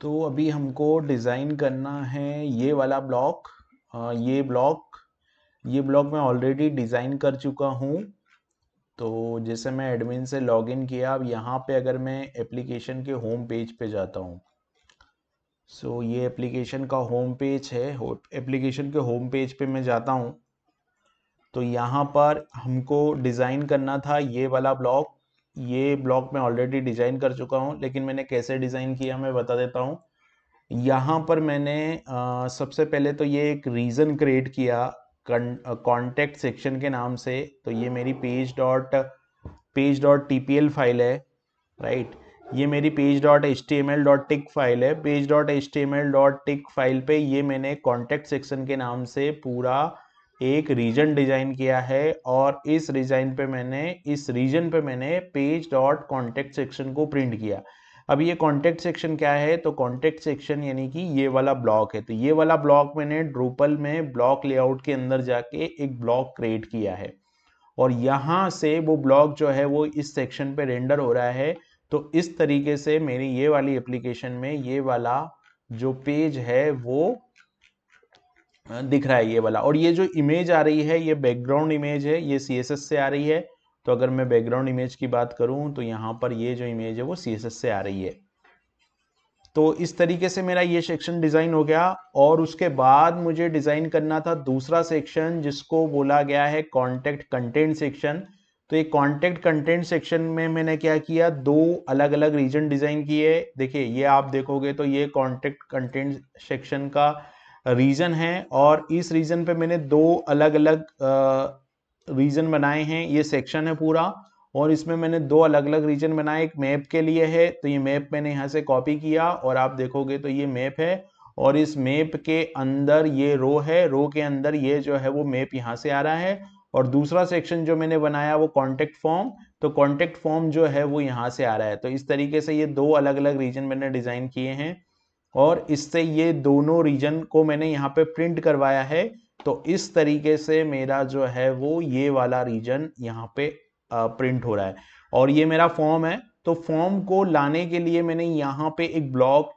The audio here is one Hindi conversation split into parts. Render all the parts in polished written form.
तो अभी हमको डिज़ाइन करना है ये वाला ब्लॉक। ये ब्लॉक मैं ऑलरेडी डिज़ाइन कर चुका हूँ। तो जैसे मैं एडमिन से लॉगिन किया, अब यहाँ पे अगर मैं एप्लीकेशन के होम पेज पे जाता हूँ, सो ये एप्लीकेशन का होम पेज है। एप्लीकेशन के होम पेज पे मैं जाता हूँ तो यहाँ पर हमको डिज़ाइन करना था ये वाला ब्लॉक। ये ब्लॉक मैं ऑलरेडी डिज़ाइन कर चुका हूँ, लेकिन मैंने कैसे डिज़ाइन किया मैं बता देता हूँ। यहाँ पर मैंने सबसे पहले तो ये एक रीज़न क्रिएट किया कॉन्टेक्ट सेक्शन के नाम से। तो ये मेरी पेज डॉट टीपीएल फाइल है, राइट। ये मेरी पेज.html.tic फाइल है। पेज.html.tic फाइल पे ये मैंने कॉन्टेक्ट सेक्शन के नाम से पूरा एक रीजन डिजाइन किया है, और इस रीजन पे मैंने पेज डॉट कॉन्टेक्ट सेक्शन को प्रिंट किया। अब ये कॉन्टेक्ट सेक्शन क्या है? तो कॉन्टेक्ट सेक्शन यानी कि ये वाला ब्लॉक है। तो ये वाला ब्लॉक मैंने ड्रूपल में ब्लॉक लेआउट के अंदर जाके एक ब्लॉक क्रिएट किया है, और यहाँ से वो ब्लॉक जो है वो इस सेक्शन पे रेंडर हो रहा है। तो इस तरीके से मेरी ये वाली एप्लीकेशन में ये वाला जो पेज है वो दिख रहा है, ये वाला। और ये जो इमेज आ रही है ये बैकग्राउंड इमेज है, ये CSS से आ रही है। तो अगर मैं बैकग्राउंड इमेज की बात करूं तो यहाँ पर ये जो इमेज है वो CSS से आ रही है। तो इस तरीके से मेरा ये सेक्शन डिजाइन हो गया, और उसके बाद मुझे डिजाइन करना था दूसरा सेक्शन जिसको बोला गया है कॉन्टेक्ट कंटेंट सेक्शन। तो ये कॉन्टेक्ट कंटेंट सेक्शन में मैंने क्या किया, दो अलग अलग रीजन डिजाइन किए। देखिए ये आप देखोगे तो ये कॉन्टेक्ट कंटेंट सेक्शन का रीजन है, और इस रीजन पे मैंने दो अलग अलग रीजन बनाए हैं। ये सेक्शन है पूरा, और इसमें मैंने दो अलग अलग रीजन बनाए। एक मैप के लिए है, तो ये मैप मैंने यहाँ से कॉपी किया, और आप देखोगे तो ये मैप है, और इस मैप के अंदर ये रो है, रो के अंदर ये जो है वो मैप यहाँ से आ रहा है। और दूसरा सेक्शन जो मैंने बनाया वो कॉन्टेक्ट फॉर्म, तो कॉन्टेक्ट फॉर्म जो है वो यहाँ से आ रहा है। तो इस तरीके से ये दो अलग अलग रीजन मैंने डिजाइन किए हैं, और इससे ये दोनों रीजन को मैंने यहाँ पे प्रिंट करवाया है। तो इस तरीके से मेरा जो है वो ये वाला रीजन यहाँ पे प्रिंट हो रहा है, और ये मेरा फॉर्म है। तो फॉर्म को लाने के लिए मैंने यहाँ पे एक ब्लॉक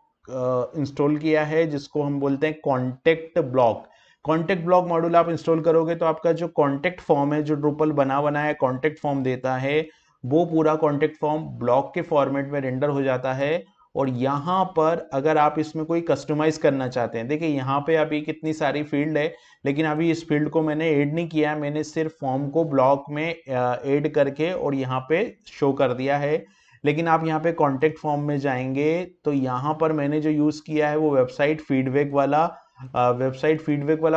इंस्टॉल किया है जिसको हम बोलते हैं contact block. Contact block module आप इंस्टॉल करोगे तो आपका जो कॉन्टेक्ट फॉर्म है, जो ड्रूपल बना बनाया कॉन्टेक्ट फॉर्म देता है, वो पूरा कॉन्टेक्ट फॉर्म ब्लॉक के फॉर्मेट में रेंडर हो जाता है। और यहाँ पर अगर आप इसमें कोई कस्टमाइज करना चाहते हैं, देखिए यहाँ पे अभी कितनी सारी फील्ड है, लेकिन अभी इस फील्ड को मैंने ऐड नहीं किया है। मैंने सिर्फ फॉर्म को ब्लॉक में ऐड करके और यहाँ पे शो कर दिया है। लेकिन आप यहाँ पे कॉन्टेक्ट फॉर्म में जाएंगे तो यहाँ पर मैंने जो यूज़ किया है वो वेबसाइट फीडबैक वाला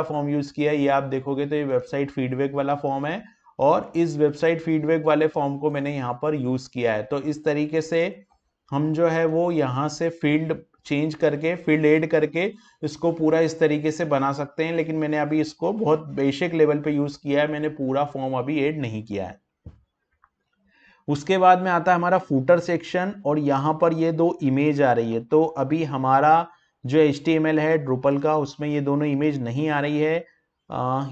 फॉर्म यूज़ किया है। ये आप देखोगे तो ये वेबसाइट फीडबैक वाला फॉर्म है, और इस वेबसाइट फीडबैक वाले फॉर्म को मैंने यहाँ पर यूज़ किया है। तो इस तरीके से हम जो है वो यहाँ से फील्ड चेंज करके, फील्ड ऐड करके इसको पूरा इस तरीके से बना सकते हैं। लेकिन मैंने अभी इसको बहुत बेसिक लेवल पे यूज़ किया है, मैंने पूरा फॉर्म अभी ऐड नहीं किया है। उसके बाद में आता है हमारा फूटर सेक्शन, और यहाँ पर ये दो इमेज आ रही है। तो अभी हमारा जो HTML है ड्रूपल का, उसमें ये दोनों इमेज नहीं आ रही है।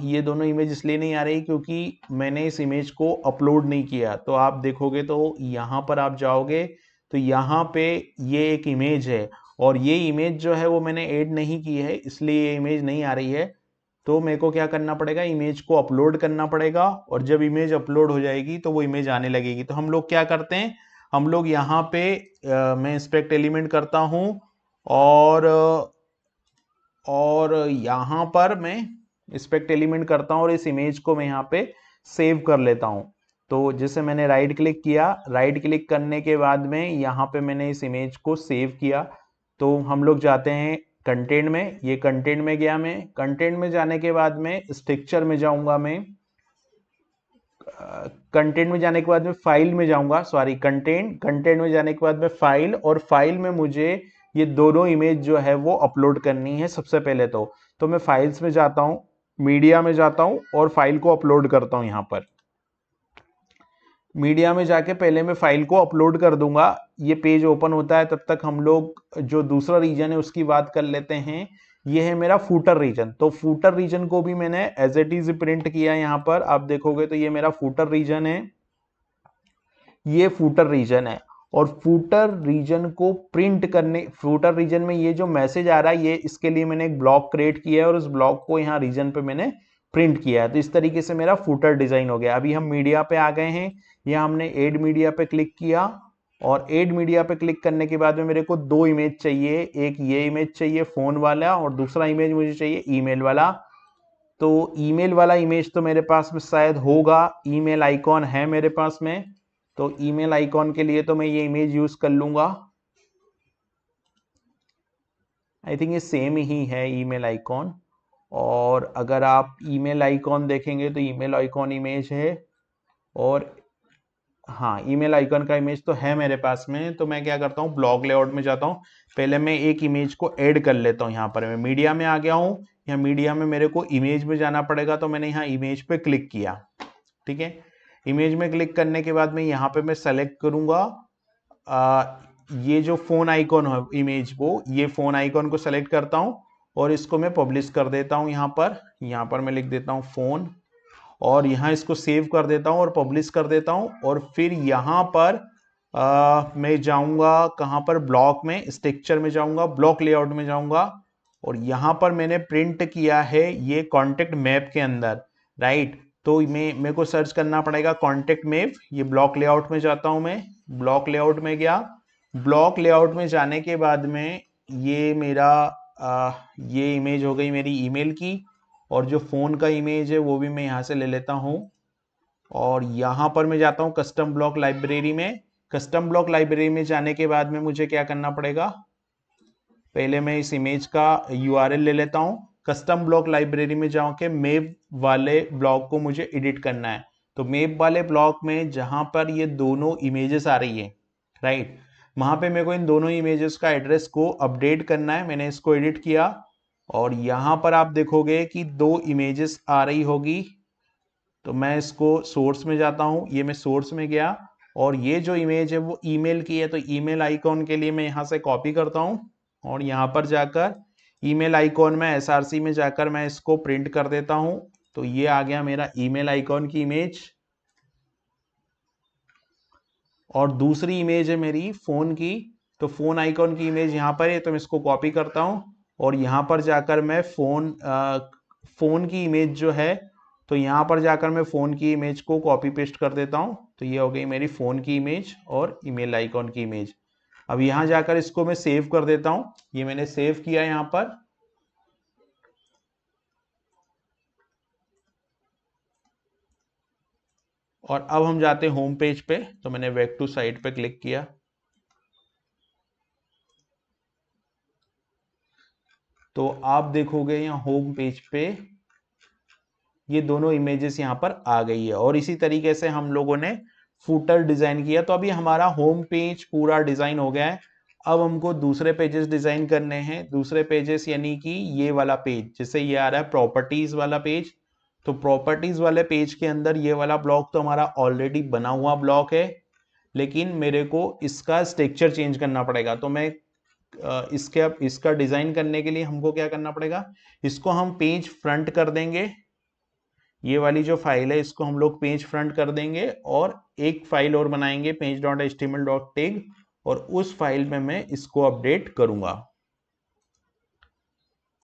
ये दोनों इमेज इसलिए नहीं आ रही क्योंकि मैंने इस इमेज को अपलोड नहीं किया। तो आप देखोगे तो यहाँ पर आप जाओगे तो यहाँ पे ये एक इमेज है, और ये इमेज जो है वो मैंने ऐड नहीं की है, इसलिए ये इमेज नहीं आ रही है। तो मेरे को क्या करना पड़ेगा, इमेज को अपलोड करना पड़ेगा, और जब इमेज अपलोड हो जाएगी तो वो इमेज आने लगेगी। तो हम लोग क्या करते हैं, हम लोग यहाँ पे मैं इंस्पेक्ट एलिमेंट करता हूँ, और यहाँ पर मैं इंस्पेक्ट एलिमेंट करता हूँ, और इस इमेज को मैं यहाँ पे सेव कर लेता हूँ। तो जैसे मैंने राइट क्लिक किया, राइट क्लिक करने के बाद में यहाँ पे मैंने इस इमेज को सेव किया। तो हम लोग जाते हैं कंटेंट में, ये कंटेंट में गया मैं। कंटेंट में जाने के बाद में स्ट्रक्चर में जाऊंगा मैं, कंटेंट में जाने के बाद में फाइल में जाऊंगा, सॉरी कंटेंट में जाने के बाद में फाइल, और फाइल में मुझे ये दोनों इमेज जो है वो अपलोड करनी है सबसे पहले। तो मैं फाइल्स में जाता हूँ, मीडिया में जाता हूँ, और फाइल को अपलोड करता हूँ। यहाँ पर मीडिया में जाके पहले मैं फाइल को अपलोड कर दूंगा। ये पेज ओपन होता है, तब तक हम लोग जो दूसरा रीजन है उसकी बात कर लेते हैं। ये है मेरा फूटर रीजन। तो फूटर रीजन को भी मैंने एज इट इज प्रिंट किया। यहाँ पर आप देखोगे तो ये मेरा फूटर रीजन है, ये फूटर रीजन है। और फूटर रीजन को प्रिंट करने, फूटर रीजन में ये जो मैसेज आ रहा है, ये इसके लिए मैंने एक ब्लॉक क्रिएट किया है और उस ब्लॉक को यहाँ रीजन पे मैंने प्रिंट किया है। तो इस तरीके से मेरा फूटर डिजाइन हो गया। अभी हम मीडिया पे आ गए हैं, यहाँ हमने एड मीडिया पे क्लिक किया और एड मीडिया पे क्लिक करने के बाद में मेरे को दो इमेज चाहिए, एक ये इमेज चाहिए फोन वाला और दूसरा इमेज मुझे चाहिए ईमेल वाला। तो ईमेल वाला इमेज तो मेरे पास में शायद होगा, ईमेल आइकॉन है मेरे पास में, तो ईमेल आइकॉन के लिए तो मैं ये इमेज यूज कर लूंगा। आई थिंक ये सेम ही है ईमेल आइकॉन। और अगर आप ईमेल आइकॉन देखेंगे तो ईमेल आइकॉन इमेज है और हाँ, ईमेल आइकन का इमेज तो है मेरे पास में। तो मैं क्या करता हूँ, ब्लॉग लेआउट में जाता हूँ, पहले मैं एक इमेज को ऐड कर लेता हूँ। यहाँ पर मैं मीडिया में आ गया हूँ, यहाँ मीडिया में मेरे को इमेज में जाना पड़ेगा, तो मैंने यहाँ इमेज पे क्लिक किया। ठीक है, इमेज में क्लिक करने के बाद में यहाँ पे मैं सेलेक्ट करूंगा ये जो फोन आइकॉन है इमेज, वो ये फोन आइकॉन को सेलेक्ट करता हूँ और इसको मैं पब्लिश कर देता हूँ। यहाँ पर मैं लिख देता हूँ फोन और यहाँ इसको सेव कर देता हूँ और पब्लिश कर देता हूँ। और फिर यहाँ पर मैं जाऊँगा कहाँ पर, ब्लॉक में, स्ट्रक्चर में जाऊँगा, ब्लॉक लेआउट में जाऊँगा और यहाँ पर मैंने प्रिंट किया है ये कॉन्टेक्ट मैप के अंदर, राइट। तो मेरे को सर्च करना पड़ेगा कॉन्टेक्ट मैप। ये ब्लॉक लेआउट में जाता हूँ, मैं ब्लॉक लेआउट में गया। ब्लॉक लेआउट में जाने के बाद में ये मेरा ये इमेज हो गई मेरी ईमेल की और जो फोन का इमेज है वो भी मैं यहाँ से ले लेता हूँ और यहाँ पर मैं जाता हूँ कस्टम ब्लॉक लाइब्रेरी में। कस्टम ब्लॉक लाइब्रेरी में जाने के बाद में मुझे क्या करना पड़ेगा, पहले मैं इस इमेज का URL ले लेता हूँ। कस्टम ब्लॉक लाइब्रेरी में जाऊँ के मेप वाले ब्लॉक को मुझे एडिट करना है। तो मेप वाले ब्लॉक में जहाँ पर ये दोनों इमेजेस आ रही है, राइट, वहाँ पे मेरे को इन दोनों इमेजेस का एड्रेस को अपडेट करना है। मैंने इसको एडिट किया और यहाँ पर आप देखोगे कि दो इमेजेस आ रही होगी। तो मैं इसको सोर्स में जाता हूँ, ये मैं सोर्स में गया और ये जो इमेज है वो ईमेल की है। तो ईमेल आइकॉन के लिए मैं यहाँ से कॉपी करता हूँ और यहाँ पर जाकर ईमेल आइकॉन में SRC में जाकर मैं इसको प्रिंट कर देता हूँ। तो ये आ गया मेरा ईमेल आइकॉन की इमेज। और दूसरी इमेज है मेरी फोन की, तो फोन आइकॉन की इमेज यहाँ पर है, तो मैं इसको कॉपी करता हूँ और यहाँ पर जाकर मैं फोन की इमेज जो है, तो यहाँ पर जाकर मैं फोन की इमेज को कॉपी पेस्ट कर देता हूँ। तो ये हो गई मेरी फोन की इमेज और ईमेल आइकॉन की इमेज। अब यहाँ जाकर इसको मैं सेव कर देता हूँ, ये मैंने सेव किया यहाँ पर। और अब हम जाते हैं होम पेज पे, तो मैंने बैक टू साइट पे क्लिक किया। तो आप देखोगे यहाँ होम पेज पे ये दोनों इमेजेस यहाँ पर आ गई है और इसी तरीके से हम लोगों ने फूटर डिजाइन किया। तो अभी हमारा होम पेज पूरा डिजाइन हो गया है। अब हमको दूसरे पेजेस डिजाइन करने हैं। दूसरे पेजेस यानी कि ये वाला पेज, जैसे ये आ रहा है प्रॉपर्टीज वाला पेज, तो प्रॉपर्टीज वाले पेज के अंदर ये वाला ब्लॉक तो हमारा ऑलरेडी बना हुआ ब्लॉक है, लेकिन मेरे को इसका स्ट्रक्चर चेंज करना पड़ेगा। तो मैं इसका डिजाइन करने के लिए हमको क्या करना पड़ेगा, इसको हम पेज फ्रंट कर देंगे। ये वाली जो फाइल है इसको हम लोग पेज फ्रंट कर देंगे और एक फाइल और बनाएंगे page.html.tag और उस फाइल में मैं इसको अपडेट करूंगा।